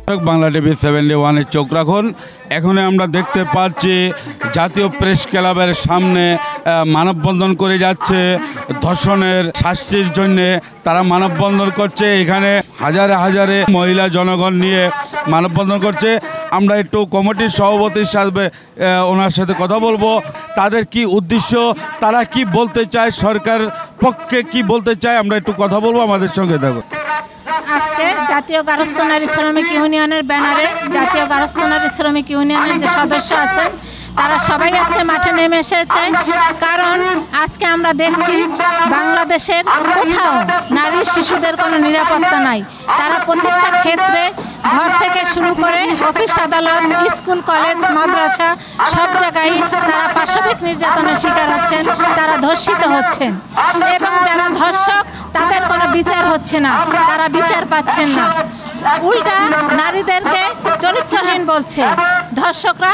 Bangla TV 71-এ চোখ রাখুন। এখন আমরা দেখতে পাচ্ছি জাতীয় প্রেস ক্লাবের সামনে মানববন্ধন করে যাচ্ছে। ধর্ষণের শাস্তির জন্য তারা মানববন্ধন করছে। এখানে হাজারে হাজারে মহিলা জনগণ নিয়ে মানববন্ধন করছে। আমরা একটু কমিটির সভাপতির সাথে ওনার সাথে কথা বলবো, তাদের কি উদ্দেশ্য, তারা কি বলতে চায়, সরকার পক্ষে কি বলতে চায়, আমরা একটু কথা বলবো। আমাদের সঙ্গে থাকো। আজকে জাতীয় গার্হস্থ্য নারী শ্রমিক ইউনিয়নের ব্যানারে জাতীয় গার্হস্থ্য নারী শ্রমিক ইউনিয়নের যে সদস্য আছেন তারা সবাই আজকে মাঠে নেমে এসেছে। কারণ আজকে আমরা দেখছি বাংলাদেশের কোথাও নারী শিশুদের কোনো নিরাপত্তা নাই। তারা প্রত্যেকটা ক্ষেত্রে ঘর থেকে শুরু করে অফিস আদালত, স্কুল, কলেজ, মাদ্রাসা সব জায়গায় তারা পাশবিক নির্যাতনের শিকার হচ্ছেন, তারা ধর্ষিত হচ্ছেন। এবং যারা ধর্ষক তাদের কোনো বিচার হচ্ছে না, তারা বিচার পাচ্ছেন না। উল্টা নারীদেরকে চরিত্রহীন বলছে। ধর্ষকরা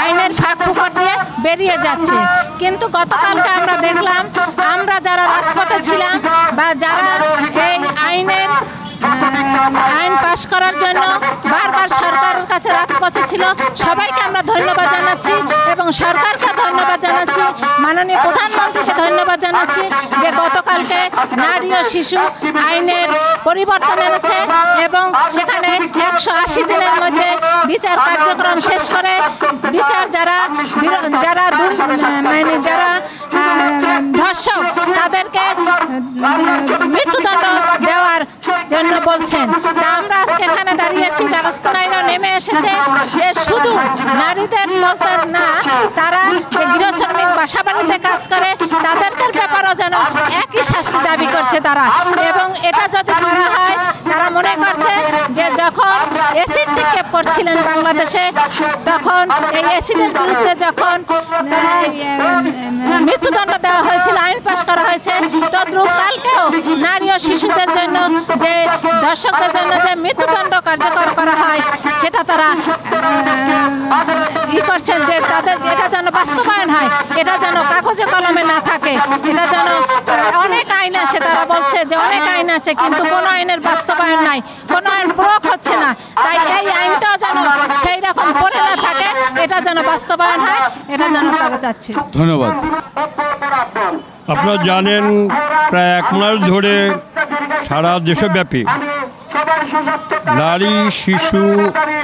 আইনের ফাঁক ফুকর দিয়ে বেরিয়ে যাচ্ছে। কিন্তু গতকালকে আমরা দেখলাম, আমরা যারা রাজপথে ছিলাম বা যারা এই আইন পাশ করার জন্য বারবার সরকারের কাছে রাজপথে ছিল, সবাইকে আমরা ধন্যবাদ জানাচ্ছি এবং সরকারকে ধন্যবাদ জানাচ্ছি, মাননীয় প্রধানমন্ত্রীকে ধন্যবাদ জানাচ্ছি যে গতকালকে নারী ও শিশু আইনের পরিবর্তন এনেছে এবং সেখানে 180 দিনের মধ্যে বিচার কার্যক্রম শেষ করে বিচার যারা ধর্ষক তাদেরকে মৃত্যুদণ্ড দেওয়ার জন্য বলছেন। তা আমরা আজকে এখানে দাঁড়িয়েছি, গার্হস্থ্য নারীরা নেমে এসেছে যে শুধু নারীদের বলতে না, তারা যে গৃহ শ্রমিক বাসা বাড়িতে কাজ করে তাদেরকে ব্যাপারও যেন একই শাস্তি দাবি করছে তারা। এবং এটা যদি করা হয়, তারা মনে করছে যে যখন অ্যাসিড নিক্ষেপ করছিলেন বাংলাদেশে, তখন এই অ্যাসিডের বিরুদ্ধে যখন মৃত্যুদণ্ড দেওয়া হয়েছিল, আইন পাশ করা হয়েছে, তদ্রূপ কালকেও নারী ও শিশুদের জন্য যে দর্শকদের জন্য যে মৃত্যুদণ্ড কার্যকর করা হয় সেটা তারা করছেন যে তাদের এটা যেন বাস্তবায়ন হয়, এটা যেন কাগজে কলমে না থাকে। এটা যেন অনেক আইন আছে, তারা বলছে যে অনেক আইন আছে কিন্তু কোনো আইনের বাস্তবায়ন নাই, কোনো আইন প্রয়োগ হচ্ছে না। তাই এই আইনটাও যেন সেই রকম পড়ে না থাকে, এটা যেন বাস্তবায়ন হয়, এটা যেন তারা চাচ্ছে। ধন্যবাদ। আপনারা জানেন প্রায় 1 মাস ধরে সারা দেশব্যাপী নারী, শিশু,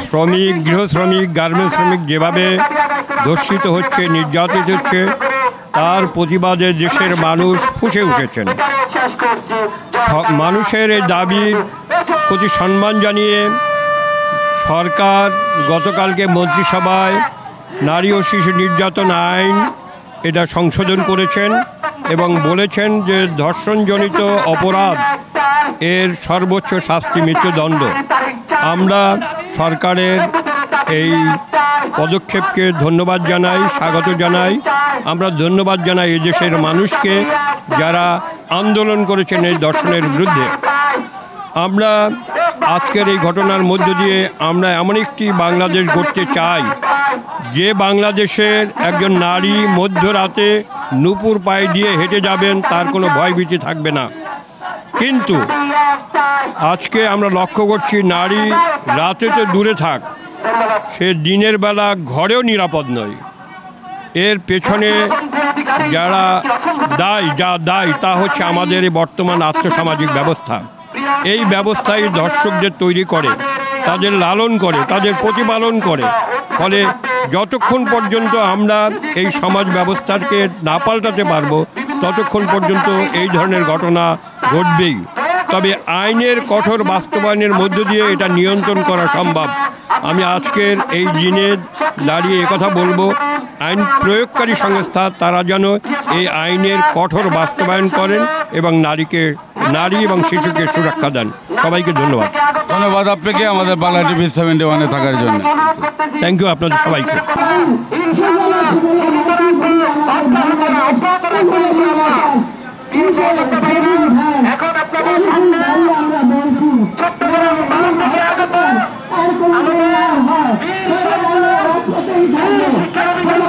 শ্রমিক, গৃহ শ্রমিক, গার্মেন্টস শ্রমিক যেভাবে ধর্ষিত হচ্ছে, নির্যাতিত হচ্ছে, তার প্রতিবাদে দেশের মানুষ ফুঁসে উঠেছেন। মানুষের এই দাবির প্রতি সম্মান জানিয়ে সরকার গতকালকে মন্ত্রিসভায় নারী ও শিশু নির্যাতন আইন এটা সংশোধন করেছেন এবং বলেছেন যে ধর্ষণজনিত অপরাধ এর সর্বোচ্চ শাস্তি মৃত্যুদণ্ড। আমরা সরকারের এই পদক্ষেপকে ধন্যবাদ জানাই, স্বাগত জানাই। আমরা ধন্যবাদ জানাই এই দেশের মানুষকে যারা আন্দোলন করেছেন এই ধর্ষণের বিরুদ্ধে। আমরা আজকের এই ঘটনার মধ্য দিয়ে আমরা এমন একটি বাংলাদেশ গড়তে চাই যে বাংলাদেশের একজন নারী মধ্যরাতে নুপুর পায়ে দিয়ে হেঁটে যাবেন, তার কোনো ভয়ভীতি থাকবে না। কিন্তু আজকে আমরা লক্ষ্য করছি নারী রাতে তো দূরে থাক, সে দিনের বেলা ঘরেও নিরাপদ নয়। এর পেছনে যারা দায়ী তা হচ্ছে আমাদের এই বর্তমান আর্থসামাজিক ব্যবস্থা। এই ব্যবস্থায় দর্শকদের তৈরি করে, তাদের লালন করে, তাদের প্রতিপালন করে। ফলে যতক্ষণ পর্যন্ত আমরা এই সমাজ ব্যবস্থাকে না পাল্টাতে পারবো ততক্ষণ পর্যন্ত এই ধরনের ঘটনা ঘটবেই। তবে আইনের কঠোর বাস্তবায়নের মধ্য দিয়ে এটা নিয়ন্ত্রণ করা সম্ভব। আমি আজকের এই দিনে দাঁড়িয়ে একথা বলবো, আইন প্রয়োগকারী সংস্থা তারা যেন এই আইনের কঠোর বাস্তবায়ন করেন এবং নারী এবং শিশুকে সুরক্ষা দেন। সবাইকে ধন্যবাদ। ধন্যবাদ আপনাকে আমাদের বাংলা টিভি 71-এ থাকার জন্য। থ্যাংক ইউ আপনাদের সবাইকে। এখন আপনাদের সামনে আমরা বলছি শিক্ষা অভিযান